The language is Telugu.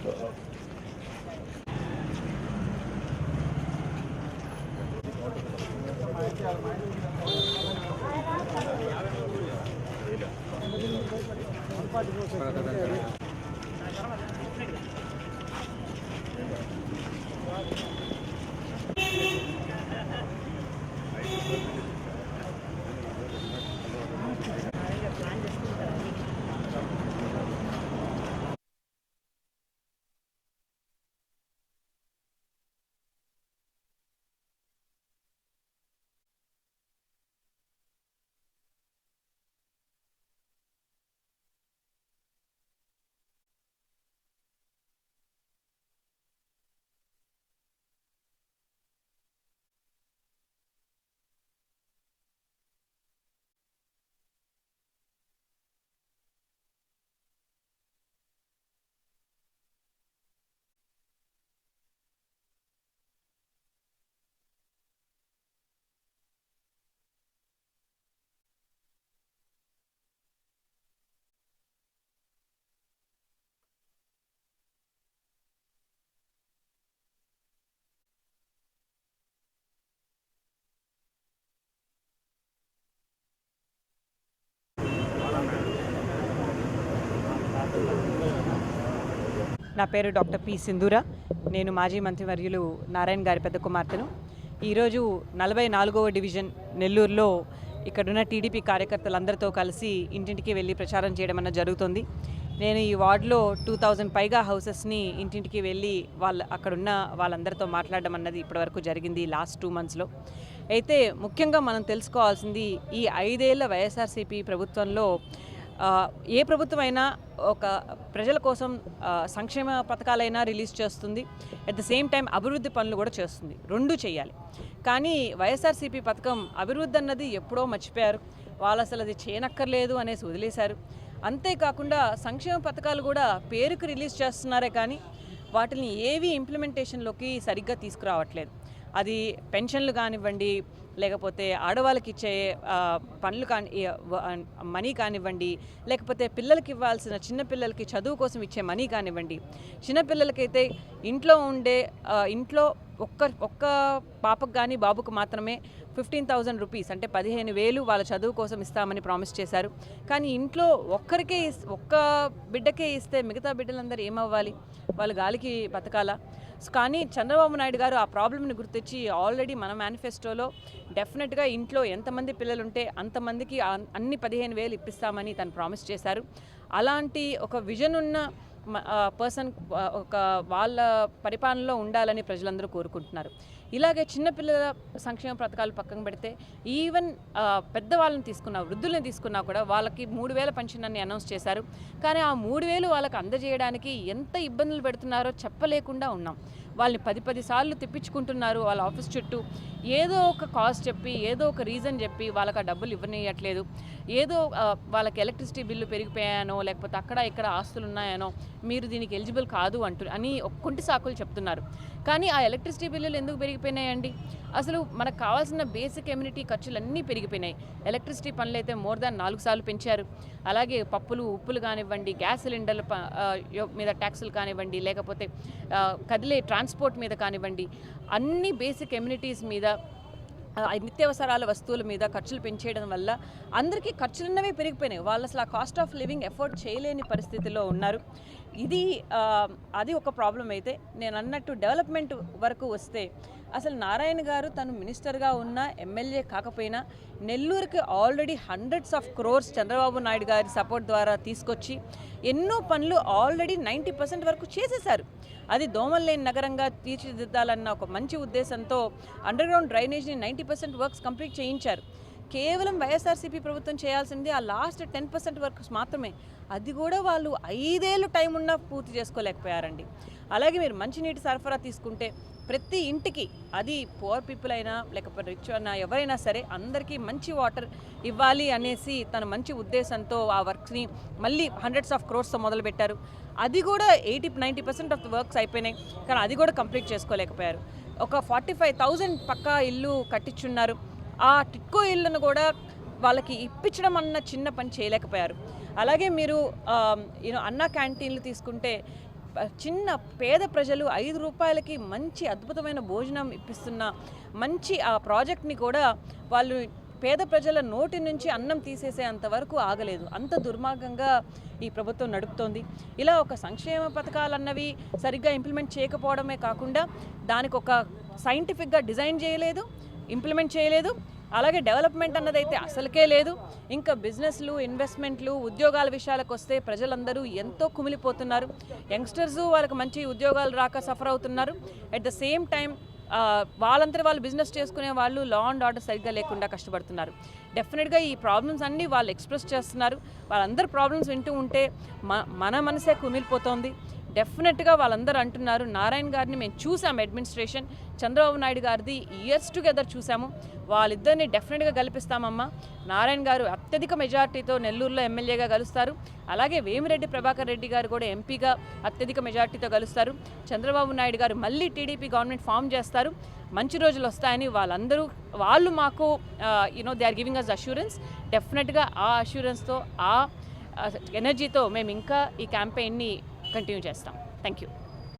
నా పేరు డాక్టర్ పి సింధూర. నేను మాజీ మంత్రివర్యులు నారాయణ గారి పెద్ద కుమార్తెను. ఈరోజు 44వ డివిజన్ నెల్లూరులో ఇక్కడున్న టీడీపీ కార్యకర్తలందరితో కలిసి ఇంటింటికి వెళ్ళి ప్రచారం చేయడం అన్న జరుగుతుంది. నేను ఈ వార్డులో 2000 పైగా హౌసెస్ని ఇంటింటికి వెళ్ళి అక్కడున్న వాళ్ళందరితో మాట్లాడడం అన్నది ఇప్పటివరకు జరిగింది లాస్ట్ 2 monthsలో. అయితే ముఖ్యంగా మనం తెలుసుకోవాల్సింది, ఈ 5 ఏళ్ల వైఎస్ఆర్సీపీ ప్రభుత్వంలో ఏ ప్రభుత్వమైనా ఒక ప్రజల కోసం సంక్షేమ పథకాలైనా రిలీజ్ చేస్తుంది, అట్ ద సేమ్ టైం అభివృద్ధి పనులు కూడా చేస్తుంది. రెండూ చేయాలి. కానీ వైఎస్ఆర్సీపీ పథకం అభివృద్ధి అన్నది ఎప్పుడో మర్చిపోయారు. వాళ్ళు అసలు అది చేయనక్కర్లేదు అనేసి వదిలేశారు. అంతేకాకుండా సంక్షేమ పథకాలు కూడా పేరుకు రిలీజ్ చేస్తున్నారే కానీ వాటిని ఏవి ఇంప్లిమెంటేషన్లోకి సరిగ్గా తీసుకురావట్లేదు. అది పెన్షన్లు కానివ్వండి, లేకపోతే ఆడవాళ్ళకి ఇచ్చే పనులు మనీ కానివ్వండి, లేకపోతే పిల్లలకి ఇవ్వాల్సిన చిన్నపిల్లలకి చదువు కోసం ఇచ్చే మనీ కానివ్వండి, చిన్నపిల్లలకైతే ఇంట్లో ఒక్క పాపకు కానీ బాబుకు మాత్రమే 15,000 రూపీస్ అంటే 15,000 వాళ్ళ చదువు కోసం ఇస్తామని ప్రామిస్ చేశారు. కానీ ఇంట్లో ఒక్క బిడ్డకే ఇస్తే మిగతా బిడ్డలందరూ ఏమవ్వాలి? వాళ్ళు గాలికి బతకాలా? కానీ చంద్రబాబు నాయుడు గారు ఆ ప్రాబ్లమ్ని గుర్తించి ఆల్రెడీ మన మేనిఫెస్టోలో డెఫినెట్గా ఇంట్లో ఎంతమంది పిల్లలు ఉంటే అంతమందికి అన్ని 15,000 ఇప్పిస్తామని తను ప్రామిస్ చేశారు. అలాంటి ఒక విజన్ ఉన్న పర్సన్ వాళ్ళ పరిపాలనలో ఉండాలని ప్రజలందరూ కోరుకుంటున్నారు. ఇలాగే చిన్నపిల్లల సంక్షేమ పథకాలు పక్కన పెడితే ఈవెన్ పెద్దవాళ్ళని తీసుకున్నా, వృద్ధుల్ని తీసుకున్నా కూడా వాళ్ళకి 3,000 పెన్షన్ అని అనౌన్స్ చేశారు. కానీ ఆ 3,000 వాళ్ళకి అందజేయడానికి ఎంత ఇబ్బందులు పెడుతున్నారో చెప్పలేకుండా ఉన్నాం. వాళ్ళని 10 సార్లు తిప్పించుకుంటున్నారు వాళ్ళ ఆఫీస్ చుట్టూ. ఏదో ఒక కాజ్ చెప్పి, ఏదో ఒక రీజన్ చెప్పి వాళ్ళకి ఆ డబ్బులు ఇవ్వనియట్లేదు. ఏదో వాళ్ళకి ఎలక్ట్రిసిటీ బిల్లు పెరిగిపోయానో, లేకపోతే అక్కడ ఇక్కడ ఆస్తులు ఉన్నాయనో మీరు దీనికి ఎలిజిబుల్ కాదు అని కొంటి సాకులు చెప్తున్నారు. కానీ ఆ ఎలక్ట్రిసిటీ బిల్లులు ఎందుకు పెరిగిపోయినాయండి? అసలు మనకు కావాల్సిన బేసిక్ ఎమ్యూనిటీ ఖర్చులన్నీ పెరిగిపోయినాయి. ఎలక్ట్రిసిటీ పనులు అయితే మోర్ దాన్ 4 సార్లు పెంచారు. అలాగే పప్పులు ఉప్పులు కానివ్వండి, గ్యాస్ సిలిండర్ల మీద ట్యాక్సులు కానివ్వండి, లేకపోతే కదిలే ట్రాన్స్పోర్ట్ మీద కానివ్వండి, అన్ని బేసిక్ ఎమ్యూనిటీస్ మీద, నిత్యావసరాల వస్తువుల మీద ఖర్చులు పెంచేయడం వల్ల అందరికీ ఖర్చులున్నవే పెరిగిపోయినాయి. వాళ్ళు అసలు ఆ కాస్ట్ ఆఫ్ లివింగ్ ఎఫోర్డ్ చేయలేని పరిస్థితిలో ఉన్నారు. అది ఒక ప్రాబ్లం. అయితే నేను అన్నట్టు డెవలప్మెంట్ వరకు వస్తే అసలు నారాయణ గారు తను మినిస్టర్గా ఉన్న ఎమ్మెల్యే కాకపోయినా నెల్లూరుకి already hundreds of crores Chandrababu Naidu గారి సపోర్ట్ ద్వారా తీసుకొచ్చి ఎన్నో పనులు ఆల్రెడీ 90% వరకు చేసేశారు. అది దోమలు లేని నగరంగా తీర్చిదిద్దాలన్న ఒక మంచి ఉద్దేశంతో అండర్గ్రౌండ్ డ్రైనేజ్ని 90% వర్క్స్ కంప్లీట్ చేయించారు. కేవలం వైఎస్ఆర్సీపీ ప్రభుత్వం చేయాల్సింది ఆ లాస్ట్ 10% వర్క్స్ మాత్రమే. అది కూడా వాళ్ళు 5 ఏళ్ళు టైం ఉన్నా పూర్తి చేసుకోలేకపోయారండి. అలాగే మీరు మంచినీటి సరఫరా తీసుకుంటే ప్రతి ఇంటికి, అది పువర్ పీపుల్ అయినా లేకపోతే రిచ్ అయినా ఎవరైనా సరే అందరికీ మంచి వాటర్ ఇవ్వాలి అనేసి తన మంచి ఉద్దేశంతో ఆ వర్క్స్ని మళ్ళీ hundreds of crores మొదలుపెట్టారు. అది కూడా 80-90% ఆఫ్ ద వర్క్స్ అయిపోయినాయి. కానీ అది కూడా కంప్లీట్ చేసుకోలేకపోయారు. ఒక 45,000 పక్కా ఇల్లు కట్టించున్నారు. ఆ టిక్కో ఇళ్ళను కూడా వాళ్ళకి ఇప్పించడం అన్న చిన్న పని చేయలేకపోయారు. అలాగే మీరు అన్న క్యాంటీన్లు తీసుకుంటే చిన్న పేద ప్రజలు 5 రూపాయలకి మంచి అద్భుతమైన భోజనం ఇప్పిస్తున్న మంచి ఆ ప్రాజెక్ట్ని కూడా వాళ్ళు పేద ప్రజల నోటి నుంచి అన్నం తీసేసే అంతవరకు ఆగలేదు. అంత దుర్మార్గంగా ఈ ప్రభుత్వం నడుపుతోంది. ఇలా ఒక సంక్షేమ పథకాలన్నవి సరిగ్గా ఇంప్లిమెంట్ చేయకపోవడమే కాకుండా దానికి ఒక సైంటిఫిక్గా డిజైన్ చేయలేదు, ఇంప్లిమెంట్ చేయలేదు. అలాగే డెవలప్మెంట్ అన్నదైతే అసలుకే లేదు. ఇంకా బిజినెస్లు, ఇన్వెస్ట్మెంట్లు, ఉద్యోగాల విషయాలకు వస్తే ప్రజలందరూ ఎంతో కుమిలిపోతున్నారు. యంగ్స్టర్స్ వాళ్ళకి మంచి ఉద్యోగాలు రాక సఫర్ అవుతున్నారు. అట్ ద సేమ్ టైం వాళ్ళంతా వాళ్ళు బిజినెస్ చేసుకునే వాళ్ళు లా అండ్ ఆర్డర్ సరిగ్గా లేకుండా కష్టపడుతున్నారు. డెఫినెట్గా ఈ ప్రాబ్లమ్స్ అన్నీ వాళ్ళు ఎక్స్ప్రెస్ చేస్తున్నారు. వాళ్ళందరూ ప్రాబ్లమ్స్ వింటూ ఉంటే మన మనసే కుమిలిపోతోంది. డెఫినెట్గా వాళ్ళందరూ అంటున్నారు, నారాయణ గారిని మేము చూసాము, అడ్మినిస్ట్రేషన్ చంద్రబాబు నాయుడు గారిది ఇయర్స్ టుగెదర్ చూసాము, వాళ్ళిద్దరిని డెఫినెట్గా గెలిపిస్తామమ్మా. నారాయణ గారు అత్యధిక మెజార్టీతో నెల్లూరులో ఎమ్మెల్యేగా గెలుస్తారు. అలాగే వేమిరెడ్డి ప్రభాకర్ రెడ్డి గారు కూడా ఎంపీగా అత్యధిక మెజార్టీతో గెలుస్తారు. చంద్రబాబు నాయుడు గారు మళ్ళీ టీడీపీ గవర్నమెంట్ ఫామ్ చేస్తారు. మంచి రోజులు వస్తాయని వాళ్ళు మాకు they are giving us assurance. డెఫినెట్గా ఆ అష్యూరెన్స్తో, ఆ ఎనర్జీతో మేము ఇంకా ఈ క్యాంపెయిన్ని కంటిన్యూ చేస్తాం. Thank you.